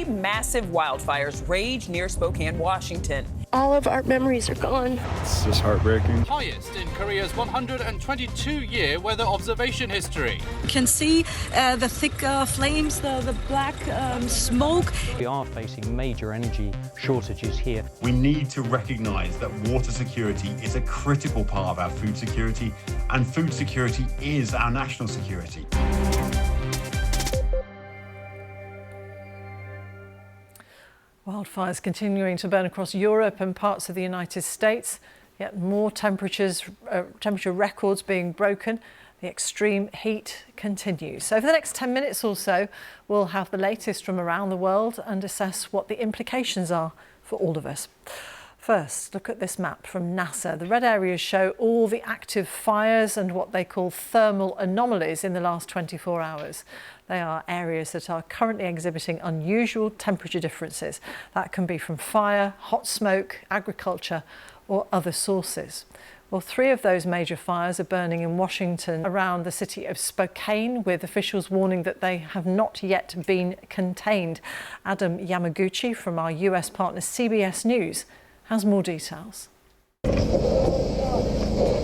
massive wildfires rage near Spokane, Washington. All of our memories are gone. It's just heartbreaking. Highest in Korea's 122-year weather observation history. You can see the thick flames, the black smoke. We are facing major energy shortages here. We need to recognise that water security is a critical part of our food security, and food security is our national security. Wildfires continuing to burn across Europe and parts of the United States, yet more temperature records being broken. The extreme heat continues. Over the next 10 minutes or so, we'll have the latest from around the world and assess what the implications are for all of us. First, look at this map from NASA. The red areas show all the active fires and what they call thermal anomalies in the last 24 hours. They are areas that are currently exhibiting unusual temperature differences. That can be from fire, hot smoke, agriculture, or other sources. Well, 3 of those major fires are burning in Washington around the city of Spokane, with officials warning that they have not yet been contained. Adam Yamaguchi from our US partner CBS News has more details.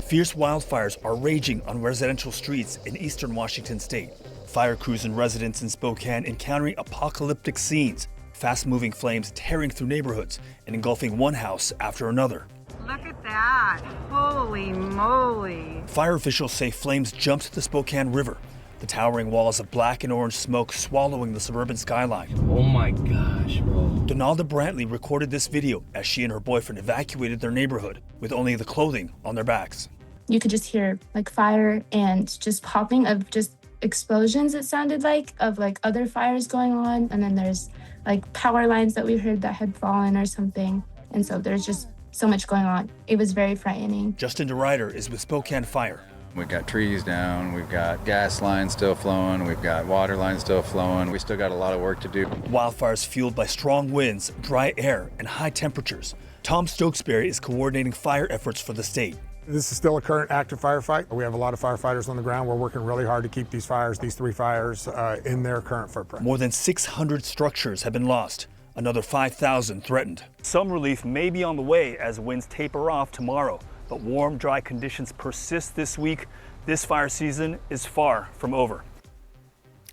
Fierce wildfires are raging on residential streets in eastern Washington state. Fire crews and residents in Spokane encountering apocalyptic scenes, fast-moving flames tearing through neighborhoods and engulfing one house after another. Look at that. Holy moly. Fire officials say flames jumped the Spokane River, the towering walls of black and orange smoke swallowing the suburban skyline. Oh my gosh, bro. Donalda Brantley recorded this video as she and her boyfriend evacuated their neighborhood with only the clothing on their backs. You could just hear like fire and just popping of just explosions, it sounded like, of like other fires going on. And then there's like power lines that we heard that had fallen or something. And so there's just so much going on. It was very frightening. Justin DeRider is with Spokane Fire. We've got trees down, we've got gas lines still flowing, we've got water lines still flowing. We still got a lot of work to do. Wildfires fueled by strong winds, dry air, and high temperatures. Tom Stokesbury is coordinating fire efforts for the state. This is still a current active firefight. We have a lot of firefighters on the ground. We're working really hard to keep these 3 fires, in their current footprint. More than 600 structures have been lost. Another 5,000 threatened. Some relief may be on the way as winds taper off tomorrow, but warm, dry conditions persist this week. This fire season is far from over.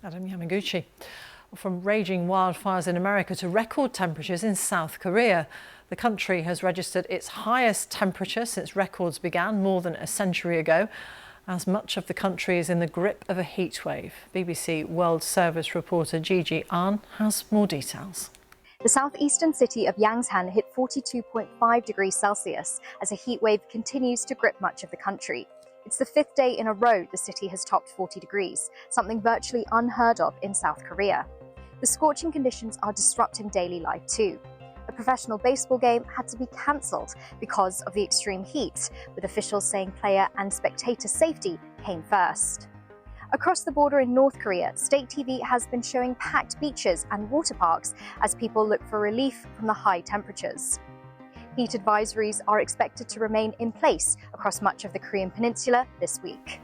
Adam Yamaguchi. From raging wildfires in America to record temperatures in South Korea. The country has registered its highest temperature since records began more than a century ago, as much of the country is in the grip of a heat wave. BBC World Service reporter Gigi Ahn has more details. The southeastern city of Yangsan hit 42.5 degrees Celsius as a heat wave continues to grip much of the country. It's the 5th day in a row the city has topped 40 degrees, something virtually unheard of in South Korea. The scorching conditions are disrupting daily life too. A professional baseball game had to be cancelled because of the extreme heat, with officials saying player and spectator safety came first. Across the border in North Korea, state TV has been showing packed beaches and water parks as people look for relief from the high temperatures. Heat advisories are expected to remain in place across much of the Korean peninsula this week.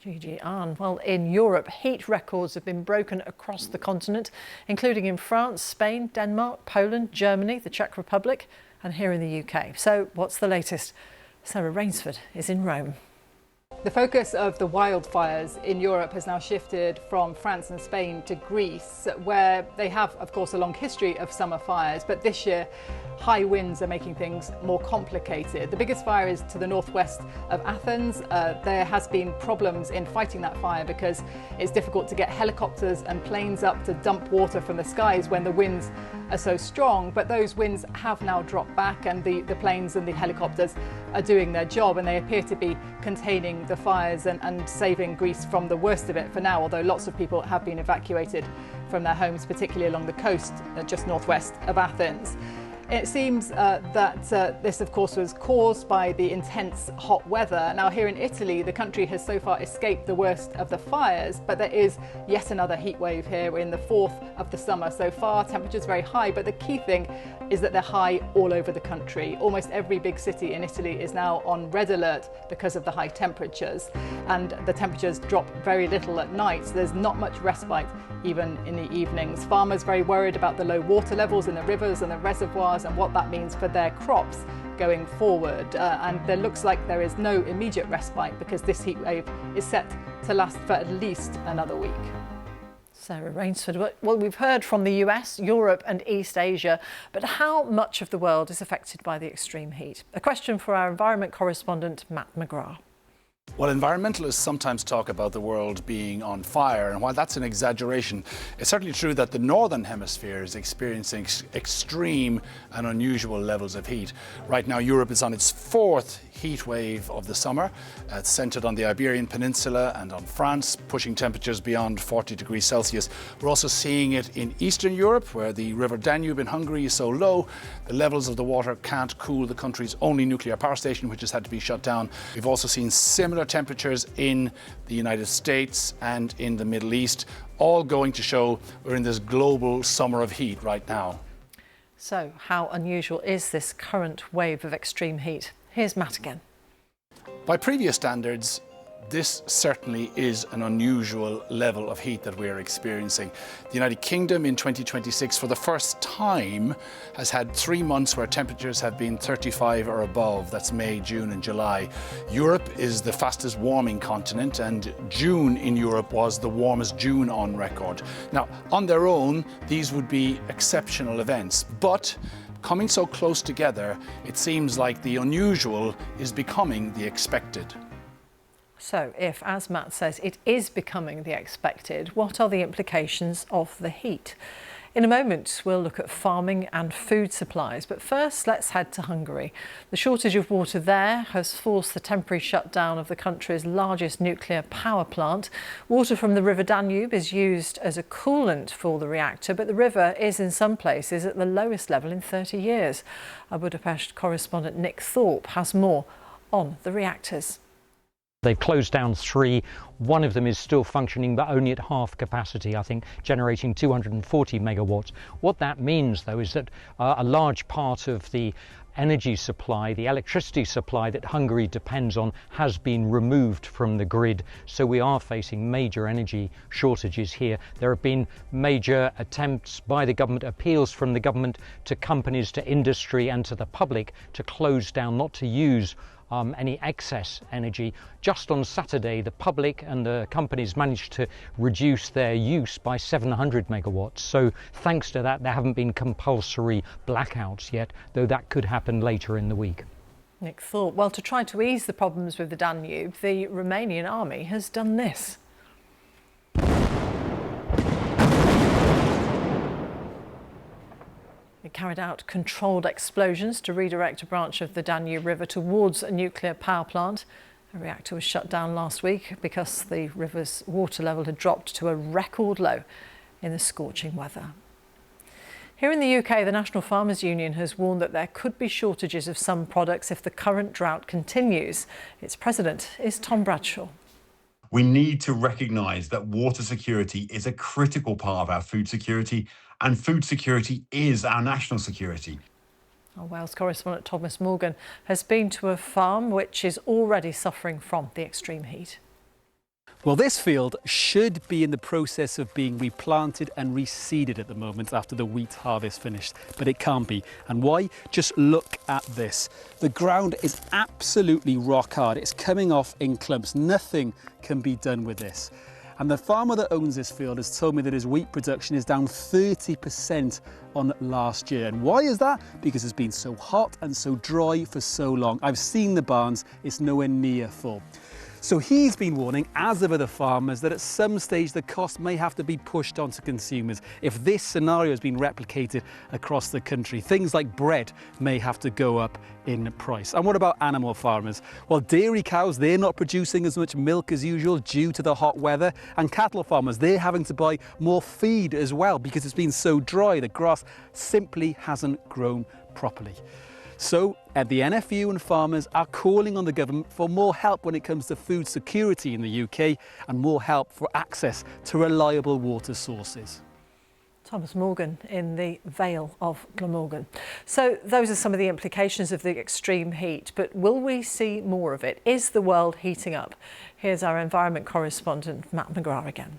Gigi Ahn. Well, in Europe, heat records have been broken across the continent, including in France, Spain, Denmark, Poland, Germany, the Czech Republic, and here in the UK. So what's the latest? Sarah Rainsford is in Rome. The focus of the wildfires in Europe has now shifted from France and Spain to Greece, where they have, of course, a long history of summer fires. But this year, high winds are making things more complicated. The biggest fire is to the northwest of Athens. There has been problems in fighting that fire because it's difficult to get helicopters and planes up to dump water from the skies when the winds are so strong. But those winds have now dropped back, and the planes and the helicopters are doing their job, and they appear to be containing the fires and saving Greece from the worst of it for now, although lots of people have been evacuated from their homes, particularly along the coast just northwest of Athens. It seems that this, of course, was caused by the intense hot weather. Now, here in Italy, the country has so far escaped the worst of the fires, but there is yet another heat wave here. We're in the 4th of the summer so far. Temperatures very high, but the key thing is that they're high all over the country. Almost every big city in Italy is now on red alert because of the high temperatures, and the temperatures drop very little at night, so there's not much respite even in the evenings. Farmers very worried about the low water levels in the rivers and the reservoirs and what that means for their crops going forward. And there looks like there is no immediate respite because this heat wave is set to last for at least another week. Sarah Rainsford. Well, we've heard from the US, Europe and East Asia, but how much of the world is affected by the extreme heat? A question for our environment correspondent, Matt McGrath. Well, environmentalists sometimes talk about the world being on fire, and while that's an exaggeration, it's certainly true that the northern hemisphere is experiencing extreme and unusual levels of heat. Right now, Europe is on its fourth heat wave of the summer. It's centred on the Iberian Peninsula and on France, pushing temperatures beyond 40 degrees Celsius. We're also seeing it in Eastern Europe, where the River Danube in Hungary is so low, the levels of the water can't cool the country's only nuclear power station, which has had to be shut down. We've also seen similar temperatures in the United States and in the Middle East, all going to show we're in this global summer of heat right now. So how unusual is this current wave of extreme heat? Here's Matt again. By previous standards, this certainly is an unusual level of heat that we're experiencing. The United Kingdom in 2026 for the first time has had 3 months where temperatures have been 35 or above. That's May, June and July. Europe is the fastest warming continent, and June in Europe was the warmest June on record. Now, on their own, these would be exceptional events, but coming so close together, it seems like the unusual is becoming the expected. So if, as Matt says, it is becoming the expected, what are the implications of the heat? In a moment, we'll look at farming and food supplies. But first, let's head to Hungary. The shortage of water there has forced the temporary shutdown of the country's largest nuclear power plant. Water from the River Danube is used as a coolant for the reactor, but the river is in some places at the lowest level in 30 years. Our Budapest correspondent Nick Thorpe has more on the reactors. They've closed down 3. One of them is still functioning, but only at half capacity, I think, generating 240 megawatts. What that means, though, is that a large part of the energy supply, the electricity supply that Hungary depends on, has been removed from the grid. So we are facing major energy shortages here. There have been major attempts by the government, appeals from the government to companies, to industry and to the public to close down, not to use any excess energy. Just on Saturday, the public and the companies managed to reduce their use by 700 megawatts. So thanks to that, there haven't been compulsory blackouts yet, though that could happen later in the week. Nick Thorpe. Well, to try to ease the problems with the Danube, the Romanian army has done this. It carried out controlled explosions to redirect a branch of the Danube River towards a nuclear power plant. A reactor was shut down last week because the river's water level had dropped to a record low in the scorching weather. Here in the UK, the National Farmers Union has warned that there could be shortages of some products if the current drought continues. Its president is Tom Bradshaw. We need to recognise that water security is a critical part of our food security, and food security is our national security. Our Wales correspondent Thomas Morgan has been to a farm which is already suffering from the extreme heat. Well, this field should be in the process of being replanted and reseeded at the moment after the wheat harvest finished, but it can't be. And why? Just look at this. The ground is absolutely rock hard. It's coming off in clumps. Nothing can be done with this. And the farmer that owns this field has told me that his wheat production is down 30% on last year. And why is that? Because it's been so hot and so dry for so long. I've seen the barns, it's nowhere near full. So he's been warning, as have other farmers, that at some stage the cost may have to be pushed onto consumers if this scenario has been replicated across the country. Things like bread may have to go up in price. And what about animal farmers? Well, dairy cows, they're not producing as much milk as usual due to the hot weather. And cattle farmers, they're having to buy more feed as well because it's been so dry. The grass simply hasn't grown properly. So the NFU and farmers are calling on the government for more help when it comes to food security in the UK and more help for access to reliable water sources. Thomas Morgan in the Vale of Glamorgan. So those are some of the implications of the extreme heat, but will we see more of it? Is the world heating up? Here's our environment correspondent, Matt McGrath again.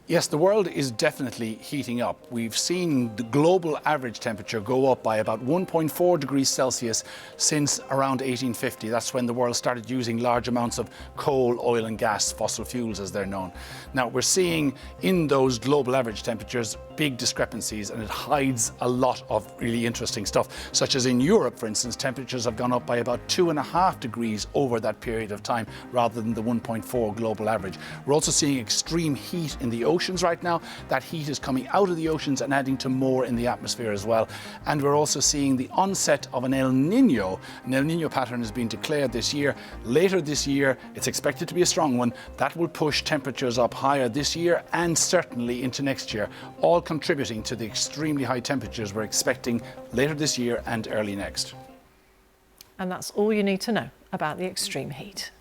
Yes, the world is definitely heating up. We've seen the global average temperature go up by about 1.4 degrees Celsius since around 1850. That's when the world started using large amounts of coal, oil and gas, fossil fuels as they're known. Now we're seeing in those global average temperatures big discrepancies, and it hides a lot of really interesting stuff, such as in Europe, for instance, temperatures have gone up by about 2.5 degrees over that period of time rather than the 1.4 global average. We're also seeing extreme heat in the oceans right now. That heat is coming out of the oceans and adding to more in the atmosphere as well. And we're also seeing the onset of an El Nino. An El Nino pattern has been declared this year. Later this year, it's expected to be a strong one. That will push temperatures up higher this year and certainly into next year, all contributing to the extremely high temperatures we're expecting later this year and early next. And that's all you need to know about the extreme heat.